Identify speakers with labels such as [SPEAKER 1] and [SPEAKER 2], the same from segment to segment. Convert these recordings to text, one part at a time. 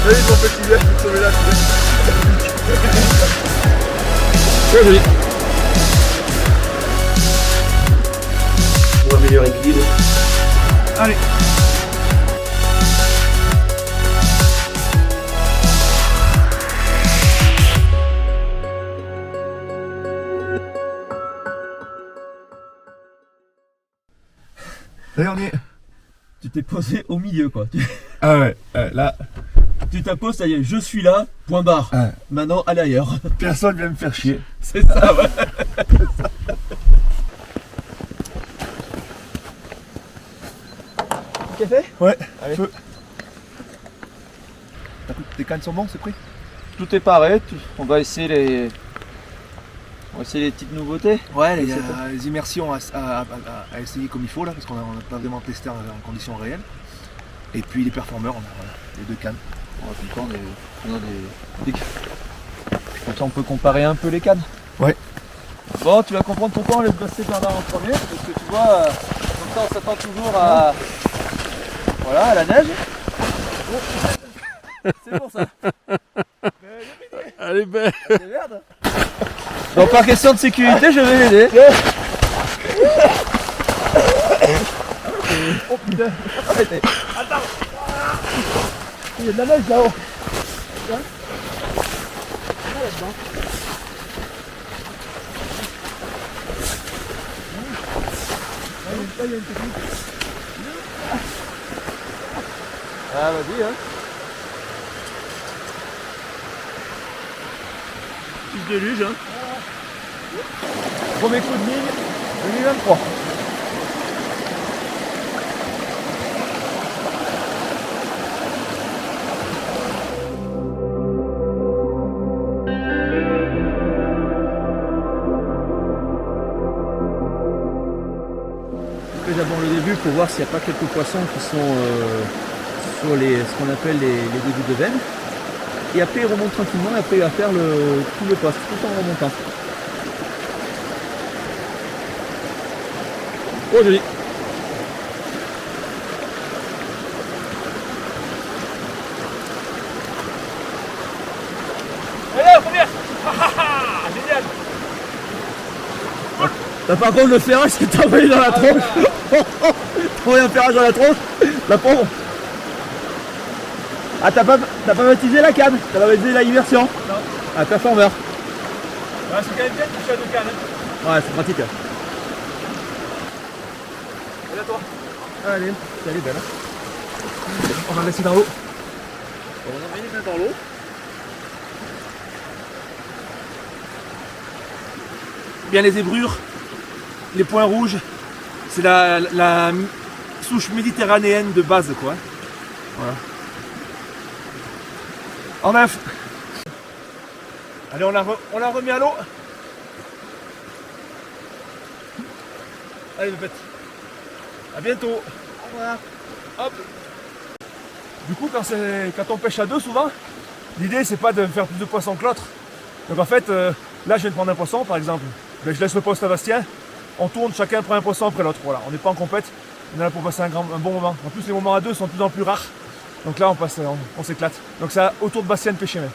[SPEAKER 1] Allez, mon petit gars, je vais sauver la vie.
[SPEAKER 2] Très joli.
[SPEAKER 3] Pour un meilleur équilibre.
[SPEAKER 1] Allez. Allez, on y est.
[SPEAKER 2] Tu t'es posé au milieu quoi.
[SPEAKER 1] Ah ouais, là,
[SPEAKER 2] Tu t'imposes, ça y est, je suis là, point barre.
[SPEAKER 1] Ouais.
[SPEAKER 2] Maintenant, allez ailleurs.
[SPEAKER 1] personne vient me faire chier.
[SPEAKER 2] C'est ça, ouais. Café?
[SPEAKER 1] Ouais,
[SPEAKER 2] Allez.
[SPEAKER 1] feu. Tes cannes sont bons, c'est prêt?
[SPEAKER 2] Tout est pareil, on va essayer les petites nouveautés.
[SPEAKER 1] Ouais, il y
[SPEAKER 2] C'est
[SPEAKER 1] a les immersions à essayer comme il faut là, parce qu'on n'a pas vraiment testé en conditions réelles. Et puis les performeurs, on a voilà, les deux cannes.
[SPEAKER 2] Ouais, comme ça, on a des... Comme ça, on peut comparer un peu les cannes.
[SPEAKER 1] Ouais.
[SPEAKER 2] Bon, tu vas comprendre pourquoi on laisse passer Bernard en premier, parce que tu vois, comme ça on s'attend toujours à... Voilà, à la neige. C'est pour ça.
[SPEAKER 1] Allez, ben.
[SPEAKER 2] Merde. Donc par question de sécurité, je vais l'aider.
[SPEAKER 1] Oh putain.
[SPEAKER 2] Arrêtez.
[SPEAKER 1] Attends.
[SPEAKER 2] Il y a de la neige là-haut. Ah vas-y hein. Petit déluge hein. Premier coup de ligne 2023. D'abord le début pour voir s'il n'y a pas quelques poissons qui sont sur ce qu'on appelle les débuts de veine. Et après il remonte tranquillement et après il va faire tout le poste, tout en remontant. Oh joli. Allez la première. Génial. T'as par contre le ferrage que t'as envoyé dans la tronche. T'as envoyé un ferrage dans la tronche. La pauvre. Ah t'as pas baptisé la canne. T'as pas baptisé la immersion. Non. Ah performer. Ouais, c'est quand même bien de toucher à deux cannes. Hein. Ouais c'est pratique. Allez à toi. Allez, elle est belle.
[SPEAKER 1] On va laisser dans l'eau.
[SPEAKER 2] On va envoyer les mains dans l'eau.
[SPEAKER 1] Bien les zébrures, les points rouges, c'est la souche méditerranéenne de base quoi. Voilà. En neuf. Allez, on la remet à l'eau. Allez, pépette. À bientôt. Au revoir. Hop. Du coup, quand on pêche à deux, souvent, l'idée c'est pas de faire plus de poissons que l'autre. Donc en fait, là je viens de prendre un poisson par exemple. Ben, je laisse le poste à Bastien. On tourne, chacun prend un poisson après l'autre. Voilà, on n'est pas en compète. On est là pour passer un bon moment. En plus, les moments à deux sont de plus en plus rares. Donc là, on s'éclate. Donc c'est autour de Bastien de pêcher même.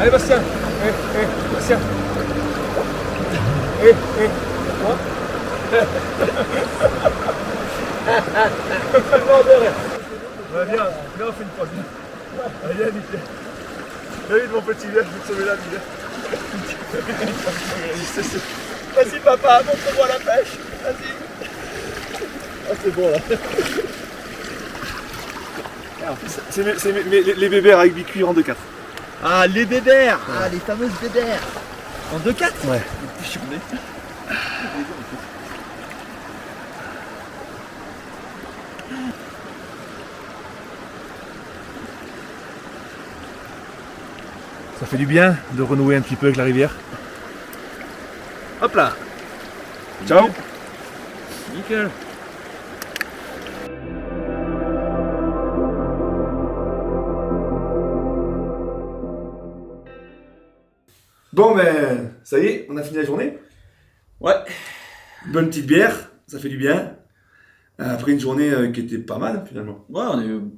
[SPEAKER 1] Allez Bastien, Bastien. Ouais, viens, on fait une pause. Allez, viens, nickel. David, mon petit, viens, je vais te sauver la vie. Vas-y, papa, montre-moi la pêche. Vas-y. Ah, c'est bon là. C'est les bébères avec bicuir en 2-4.
[SPEAKER 2] Ah, les bébères. Ah, les fameuses bébères. En 2-4.
[SPEAKER 1] Ouais. Ça fait du bien de renouer un petit peu avec la rivière. Hop là. Ciao.
[SPEAKER 2] Nickel.
[SPEAKER 1] Bon ben, ça y est, on a fini la journée.
[SPEAKER 2] Ouais.
[SPEAKER 1] Bonne petite bière, ça fait du bien. Après une journée qui était pas mal finalement.
[SPEAKER 2] Ouais,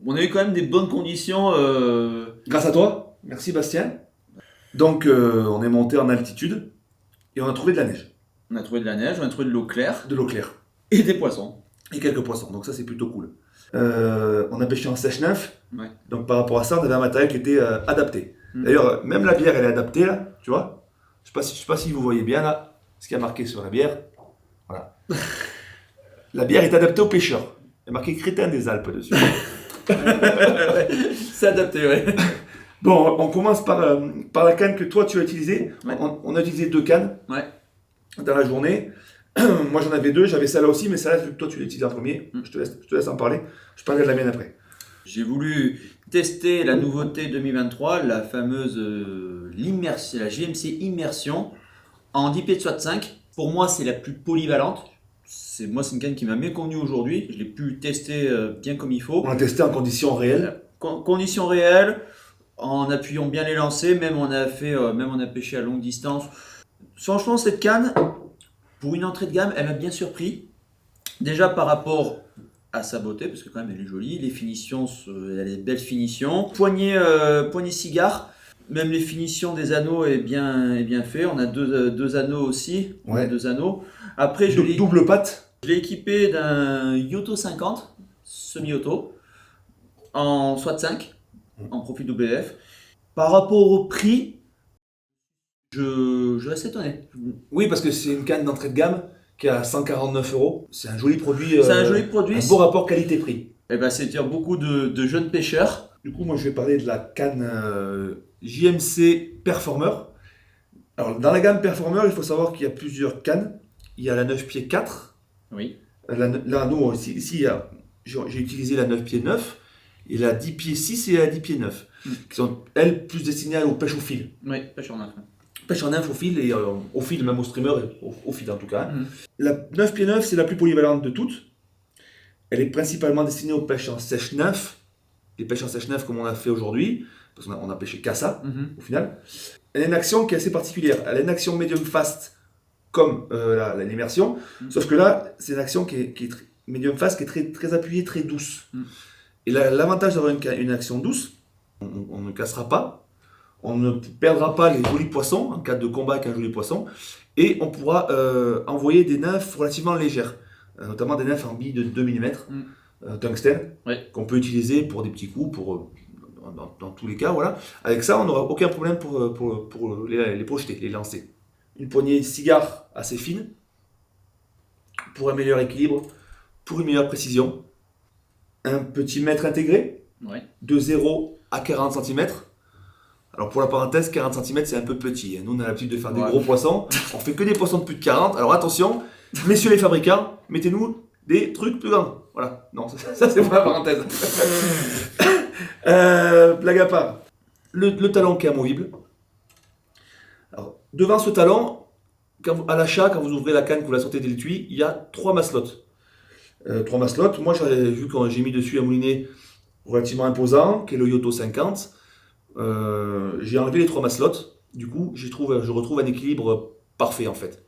[SPEAKER 2] on a eu quand même des bonnes conditions.
[SPEAKER 1] Grâce à toi, merci Bastien. Donc on est monté en altitude et on a trouvé de la neige,
[SPEAKER 2] On a trouvé de la neige, on a trouvé de l'eau claire
[SPEAKER 1] de l'eau claire
[SPEAKER 2] et des poissons.
[SPEAKER 1] et quelques poissons. Donc ça c'est plutôt cool. On a pêché en sèche-neuf.
[SPEAKER 2] Ouais.
[SPEAKER 1] Donc par rapport à ça, on avait un matériel qui était adapté. D'ailleurs, même la bière elle est adaptée là, tu vois. Je sais pas si vous voyez bien là ce qui a marqué sur la bière. Voilà. La bière est adaptée aux pêcheurs. Il y a marqué Crétin des Alpes dessus.
[SPEAKER 2] C'est adapté, ouais.
[SPEAKER 1] Bon, on commence par la canne que toi tu as utilisée.
[SPEAKER 2] Ouais.
[SPEAKER 1] On a utilisé 2 cannes
[SPEAKER 2] Ouais.
[SPEAKER 1] dans la journée. Moi j'en avais 2, j'avais celle-là aussi, mais celle-là, toi tu l'as utilisée en premier. Je te laisse en parler. Je parlerai de la mienne après.
[SPEAKER 2] J'ai voulu tester la nouveauté 2023, la fameuse la GMC Immersion en 10 pieds de 65. Pour moi, c'est la plus polyvalente. C'est une canne qui m'a bien convenu aujourd'hui. Je l'ai pu tester bien comme il faut.
[SPEAKER 1] On l'a testé en conditions réelles.
[SPEAKER 2] Conditions réelles, en appuyant bien les lancers, même on a pêché à longue distance. Franchement, cette canne, pour une entrée de gamme, elle m'a bien surpris. Déjà par rapport à sa beauté, parce que quand même elle est jolie, les finitions, elle a des belles finitions. Poignée cigare, même les finitions des anneaux est bien fait. On a deux anneaux aussi. On a
[SPEAKER 1] Ouais.
[SPEAKER 2] 2 anneaux. Après,
[SPEAKER 1] Double patte.
[SPEAKER 2] je l'ai équipé d'un Yoto 50, semi-auto, en SWAT 5, en profil WF. Par rapport au prix, je reste étonné.
[SPEAKER 1] Oui, parce que c'est une canne d'entrée de gamme qui est à 149 €. C'est un joli produit.
[SPEAKER 2] C'est un joli produit.
[SPEAKER 1] Un beau rapport qualité-prix.
[SPEAKER 2] Et ben, c'est dire beaucoup de jeunes pêcheurs.
[SPEAKER 1] Du coup, moi je vais parler de la canne JMC Performer. Alors, dans la gamme Performer, il faut savoir qu'il y a plusieurs cannes. Il y a la 9 pieds 4.
[SPEAKER 2] Oui.
[SPEAKER 1] Là, nous, ici j'ai utilisé la 9 pieds 9. Et la 10 pieds 6 et la 10 pieds 9. Qui sont, elles, plus destinées aux pêches au fil.
[SPEAKER 2] Oui, pêche en neuf.
[SPEAKER 1] Pêche en nymphe au fil, et au fil, même au streamer, et au fil en tout cas. La 9 pieds 9, c'est la plus polyvalente de toutes. Elle est principalement destinée aux pêches en sèche-neuf. Les pêches en sèche-neuf comme on a fait aujourd'hui, parce qu'on a pêché qu'à au final. Elle a une action qui est assez particulière. Elle a une action medium fast comme l'immersion, sauf que là, c'est une action qui est medium fast, qui est très, très appuyée, très douce. Et l'avantage d'avoir une action douce, on ne cassera pas, on ne perdra pas les jolis poissons en cas de combat avec un joli poisson, et on pourra envoyer des nymphes relativement légères, notamment des nymphes en billes de 2 mm tungstène, qu'on peut utiliser pour des petits coups, dans tous les cas. Voilà. Avec ça, on n'aura aucun problème pour les projeter, les lancer. Une poignée de cigare assez fine, pour un meilleur équilibre, pour une meilleure précision. Un petit mètre intégré, de 0 à 40 cm. Alors pour la parenthèse, 40 cm c'est un peu petit. Nous on a l'habitude de faire des gros poissons. On fait que des poissons de plus de 40. Alors attention, messieurs les fabricants, mettez-nous des trucs plus grands. Voilà, non, ça c'est pour la parenthèse. Blague à part, le talon qui est amovible. Alors devant ce talon, à l'achat, quand vous ouvrez la canne, que vous la sortez de l'étui, il y a 3 maslottes. 3 maslottes. Moi j'avais vu quand j'ai mis dessus un moulinet relativement imposant, qui est le Yoto 50. J'ai enlevé les 3 maslottes. Du coup, je retrouve un équilibre parfait en fait.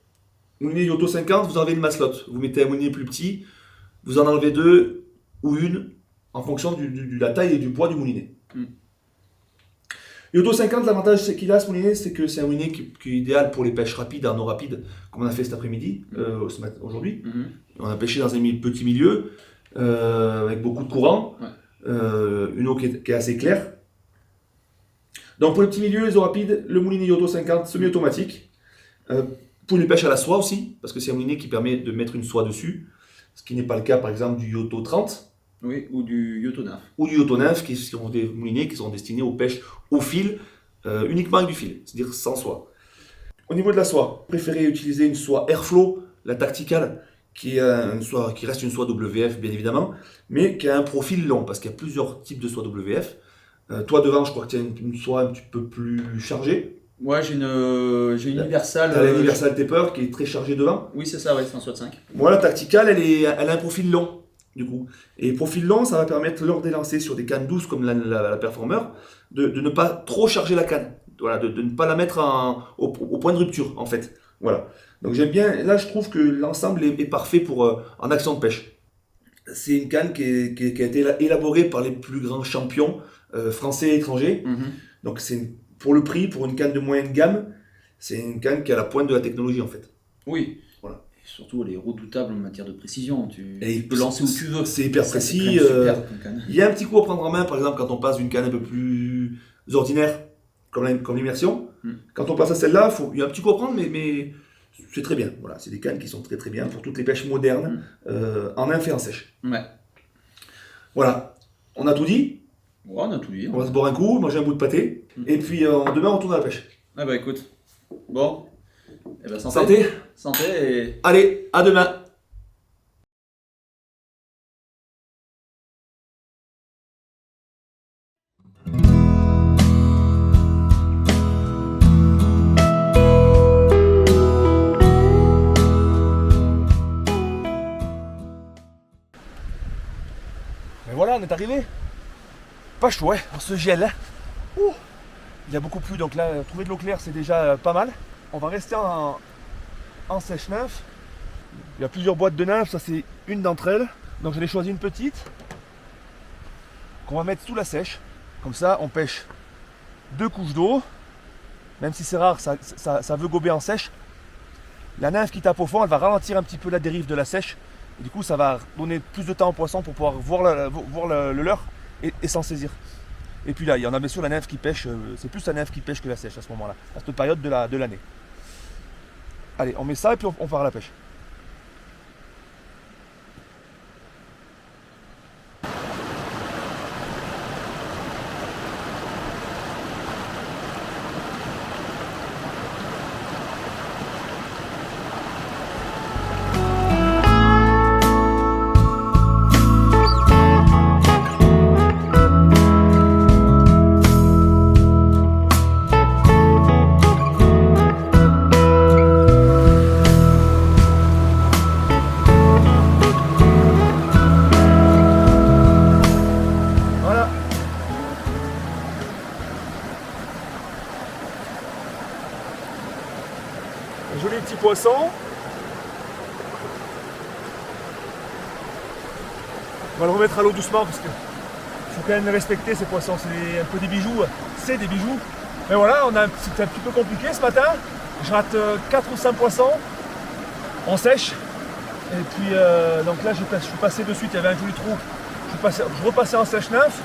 [SPEAKER 1] Moulinet Yoto 50, vous enlevez une maslotte. Vous mettez un moulinet plus petit, vous en enlevez 2 ou une en fonction de la taille et du poids du moulinet. Yoto 50, l'avantage qu'il a ce moulinet, c'est que c'est un moulinet qui est idéal pour les pêches rapides, en eau rapide, comme on a fait cet après-midi, aujourd'hui. On a pêché dans un petit milieu, avec beaucoup de courant, une eau qui est assez claire. Donc pour les petits milieux, les eaux rapides, le moulinet Yoto 50 semi-automatique. Pour une pêche à la soie aussi, parce que c'est un moulinet qui permet de mettre une soie dessus, ce qui n'est pas le cas par exemple du Yoto 30.
[SPEAKER 2] Oui, ou du Yoto 9.
[SPEAKER 1] Ou du Yoto 9, qui sont des moulinets qui sont destinés aux pêches au fil, uniquement avec du fil, c'est-à-dire sans soie. Au niveau de la soie, préférez utiliser une soie Airflow, la Tactical, qui reste une soie WF bien évidemment, mais qui a un profil long, parce qu'il y a plusieurs types de soie WF. Toi devant, je crois que tu as une soie un petit peu plus chargée.
[SPEAKER 2] Ouais, j'ai une Universal.
[SPEAKER 1] T'as la Universal Taper qui est très chargée devant.
[SPEAKER 2] Oui, c'est ça, ouais, 165.
[SPEAKER 1] Moi, la Tactical, elle a un profil long, du coup. Et profil long, ça va permettre, lors des lancers sur des cannes douces comme la Performer, de ne pas trop charger la canne. Voilà, de ne pas la mettre au point de rupture, en fait. Voilà. Donc j'aime bien, là je trouve que l'ensemble est parfait pour en action de pêche. C'est une canne qui a été élaborée par les plus grands champions français et étrangers. Donc c'est pour le prix, pour une canne de moyenne gamme, c'est une canne qui est à la pointe de la technologie en fait.
[SPEAKER 2] Oui.
[SPEAKER 1] Voilà.
[SPEAKER 2] Et surtout, elle est redoutable en matière de précision. Tu
[SPEAKER 1] Et
[SPEAKER 2] peux lancer où tu veux.
[SPEAKER 1] C'est hyper
[SPEAKER 2] Ça,
[SPEAKER 1] précis.
[SPEAKER 2] c'est quand même super, ton canne.
[SPEAKER 1] Il y a un petit coup à prendre en main, par exemple, quand on passe d'une canne un peu plus ordinaire, comme l'immersion. Quand on passe à celle-là, il y a un petit coup à prendre, mais c'est très bien. Voilà, c'est des cannes qui sont très très bien pour toutes les pêches modernes, en inf et en sèche.
[SPEAKER 2] Ouais.
[SPEAKER 1] Voilà, on a tout dit.
[SPEAKER 2] Ouais, on a tout dit.
[SPEAKER 1] On va se boire un coup, manger un bout de pâté, et puis demain on retourne à la pêche.
[SPEAKER 2] Ah bah écoute, bon, eh ben, santé.
[SPEAKER 1] Santé.
[SPEAKER 2] Santé et...
[SPEAKER 1] Allez, à demain. Mais voilà, on est arrivé. Pas chaud, ouais, on se gèle. Hein. Ouh. Il a beaucoup plu, donc là, trouver de l'eau claire, c'est déjà pas mal. On va rester en sèche-nymphe. Il y a plusieurs boîtes de nymphes, ça c'est une d'entre elles. Donc j'en ai choisi une petite qu'on va mettre sous la sèche. Comme ça, on pêche 2 couches d'eau. Même si c'est rare, ça veut gober en sèche. La nymphe qui tape au fond, elle va ralentir un petit peu la dérive de la sèche. Et du coup, ça va donner plus de temps au poisson pour pouvoir voir le leurre et s'en saisir. Et puis là, il y en a bien sûr la nymphe qui pêche, c'est plus la nymphe qui pêche que la sèche à ce moment-là, à cette période de l'année. Allez, on met ça et puis on part à la pêche. Joli petit poisson. On va le remettre à l'eau doucement parce qu'il faut quand même les respecter ces poissons. C'est un peu des bijoux. C'est des bijoux. Mais voilà, c'était un petit peu compliqué ce matin. Je rate 4 ou 5 poissons. On sèche. Et puis donc là je suis passé de suite, il y avait un joli trou. Je repassais en sèche-nymphe.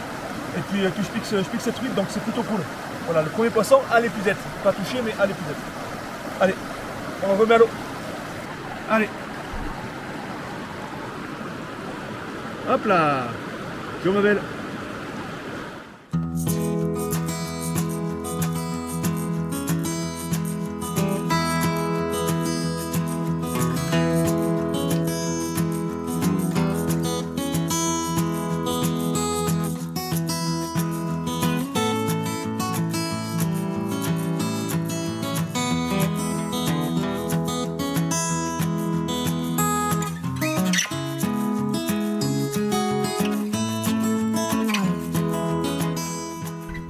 [SPEAKER 1] Et puis je pique cette truite, donc c'est plutôt cool. Voilà, le premier poisson à l'épuisette. Pas touché mais à l'épuisette. Allez. On remet à l'eau. Allez. Hop là. Je ma belle.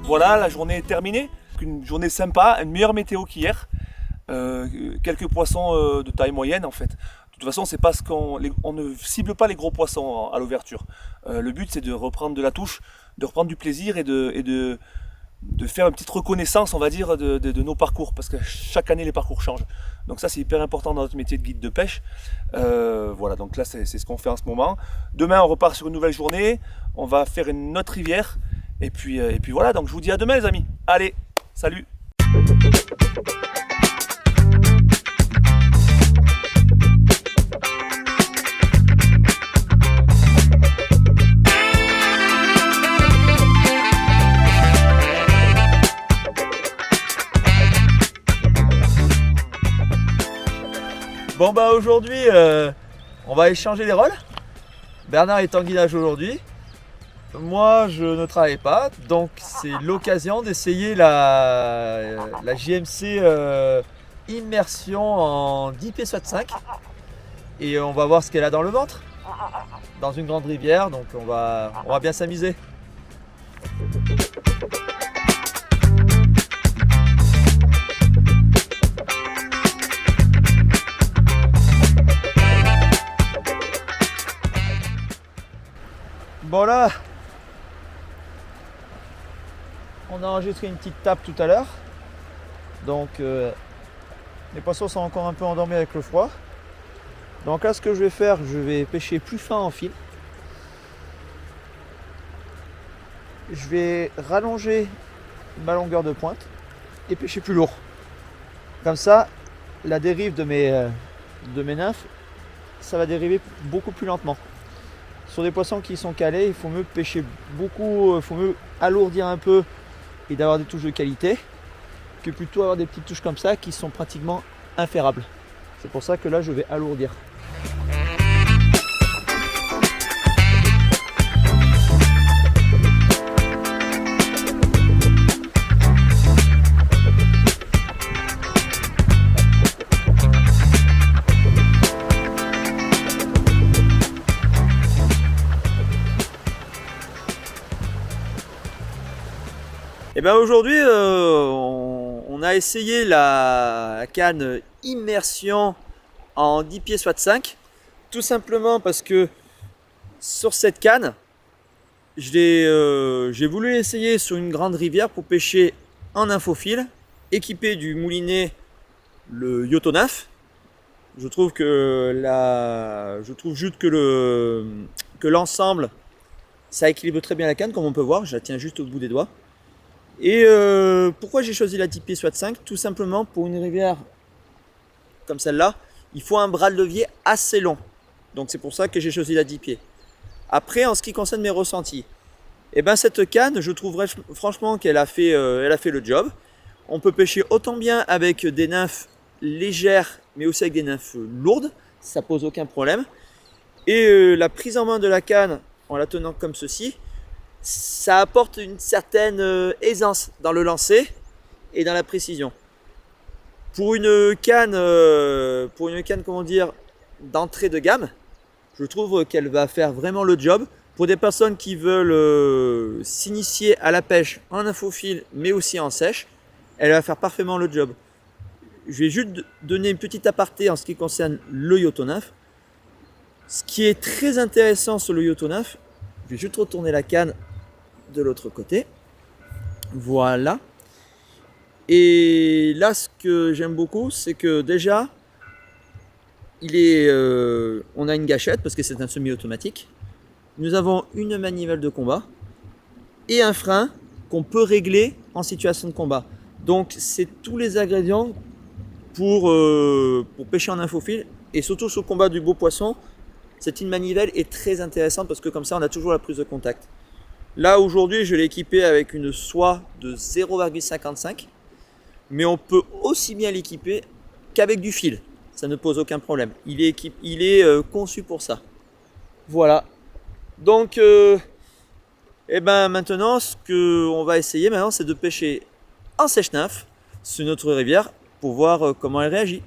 [SPEAKER 1] Voilà, la journée est terminée. Une journée sympa, une meilleure météo qu'hier. Quelques poissons de taille moyenne en fait. De toute façon, c'est parce qu'on ne cible pas les gros poissons à l'ouverture. Le but c'est de reprendre de la touche, de reprendre du plaisir et de faire une petite reconnaissance, on va dire, de nos parcours, parce que chaque année les parcours changent. Donc ça c'est hyper important dans notre métier de guide de pêche. Voilà, donc là c'est ce qu'on fait en ce moment. Demain on repart sur une nouvelle journée, on va faire une autre rivière, et puis voilà, donc je vous dis à demain les amis. Allez, salut.
[SPEAKER 2] Bon bah aujourd'hui on va échanger les rôles. Bernard est en guidage aujourd'hui. Moi je ne travaille pas, donc c'est l'occasion d'essayer la JMC immersion en 10 pieds soit 5. Et on va voir ce qu'elle a dans le ventre. Dans une grande rivière, donc on va bien s'amuser. Bon là, on a enregistré une petite tape tout à l'heure, donc les poissons sont encore un peu endormis avec le froid. Donc là ce que je vais faire, je vais pêcher plus fin en fil. Je vais rallonger ma longueur de pointe et pêcher plus lourd. Comme ça, la dérive de mes nymphes, ça va dériver beaucoup plus lentement. Sur des poissons qui sont calés, il faut mieux pêcher beaucoup, il faut mieux alourdir un peu et d'avoir des touches de qualité que plutôt avoir des petites touches comme ça qui sont pratiquement inférables. C'est pour ça que là je vais alourdir. Et bien aujourd'hui, on a essayé la canne immersion en 10 pieds soit 5, tout simplement parce que sur cette canne, j'ai voulu l'essayer sur une grande rivière pour pêcher en infophile, équipé du moulinet le Yotonaf. Je trouve juste que l'ensemble, ça équilibre très bien la canne, comme on peut voir, je la tiens juste au bout des doigts. Et pourquoi j'ai choisi la 10 pieds soit 5? Tout simplement pour une rivière comme celle-là, il faut un bras de levier assez long. Donc c'est pour ça que j'ai choisi la 10 pieds. Après, en ce qui concerne mes ressentis, et ben cette canne, je trouverais franchement qu'elle a fait le job. On peut pêcher autant bien avec des nymphes légères, mais aussi avec des nymphes lourdes, ça pose aucun problème. Et la prise en main de la canne, en la tenant comme ceci, ça apporte une certaine aisance dans le lancer et dans la précision. Pour une canne, comment dire, d'entrée de gamme, je trouve qu'elle va faire vraiment le job. Pour des personnes qui veulent s'initier à la pêche en infophile, mais aussi en sèche, elle va faire parfaitement le job. Je vais juste donner une petite aparté en ce qui concerne le Yotonaf. Ce qui est très intéressant sur le Yotonaf, je vais juste retourner la canne de l'autre côté. Voilà. Et là, ce que j'aime beaucoup, c'est que déjà, on a une gâchette parce que c'est un semi-automatique. Nous avons une manivelle de combat et un frein qu'on peut régler en situation de combat. Donc, c'est tous les ingrédients pour pêcher en infophile et surtout sur le combat du beau poisson. Cette manivelle est très intéressante parce que comme ça, on a toujours la prise de contact. Là, aujourd'hui, je l'ai équipé avec une soie de 0,55, mais on peut aussi bien l'équiper qu'avec du fil. Ça ne pose aucun problème. Il est conçu pour ça. Voilà. Donc, maintenant, ce qu'on va essayer maintenant, c'est de pêcher en sèche-nymphe sur notre rivière pour voir comment elle réagit.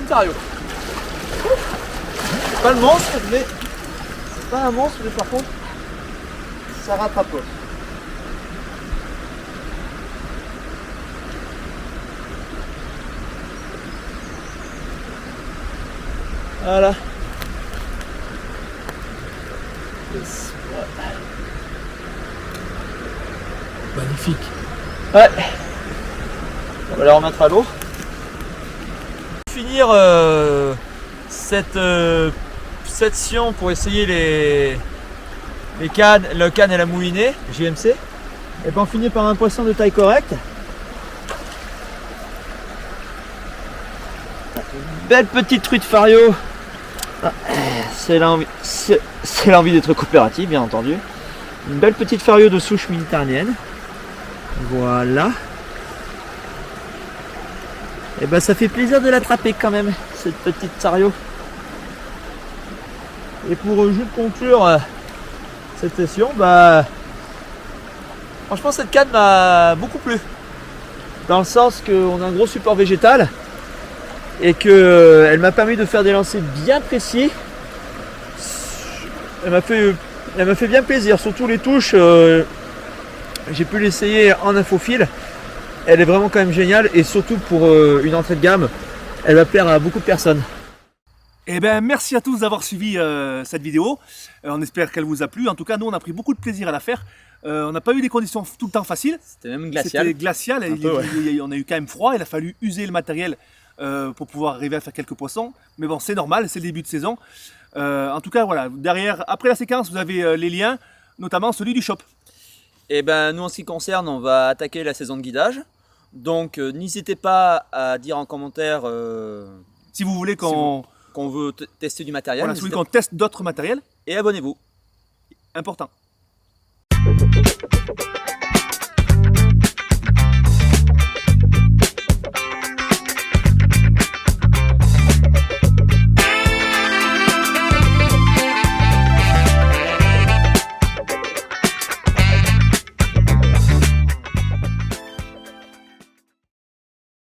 [SPEAKER 2] Mintario. C'est pas le monstre, mais c'est pas un monstre, mais par contre, ça rattrape. Voilà.
[SPEAKER 1] Magnifique.
[SPEAKER 2] Ouais. On va la remettre à l'eau. Finir cette section pour essayer les cannes, le canne et la moulinée JMC. Et ben on finit par un poisson de taille correcte. Belle petite truite fario. C'est l'envie d'être coopérative, bien entendu. Une belle petite fario de souche méditerranéenne. Voilà. Et ben ça fait plaisir de l'attraper quand même, cette petite fario. Et pour juste conclure cette session, bah franchement cette canne m'a beaucoup plu. Dans le sens qu'on a un gros support végétal et qu'elle m'a permis de faire des lancers bien précis. Elle m'a fait bien plaisir, surtout les touches. J'ai pu l'essayer en infophile. Elle est vraiment quand même géniale et surtout pour une entrée de gamme, elle va plaire à beaucoup de personnes.
[SPEAKER 1] Eh bien, merci à tous d'avoir suivi cette vidéo. On espère qu'elle vous a plu. En tout cas, nous, on a pris beaucoup de plaisir à la faire. On n'a pas eu des conditions tout le temps faciles.
[SPEAKER 2] C'était même glacial.
[SPEAKER 1] C'était glacial. On a eu quand même froid. Il a fallu user le matériel pour pouvoir arriver à faire quelques poissons. Mais bon, c'est normal, c'est le début de saison. En tout cas, voilà. Derrière, après la séquence, vous avez les liens, notamment celui du shop.
[SPEAKER 2] Et ben, nous, en ce qui concerne, on va attaquer la saison de guidage. Donc, n'hésitez pas à dire en commentaire
[SPEAKER 1] si vous voulez qu'on
[SPEAKER 2] veut tester du matériel.
[SPEAKER 1] Voilà, si vous voulez qu'on teste d'autres matériels.
[SPEAKER 2] Et abonnez-vous.
[SPEAKER 1] Important.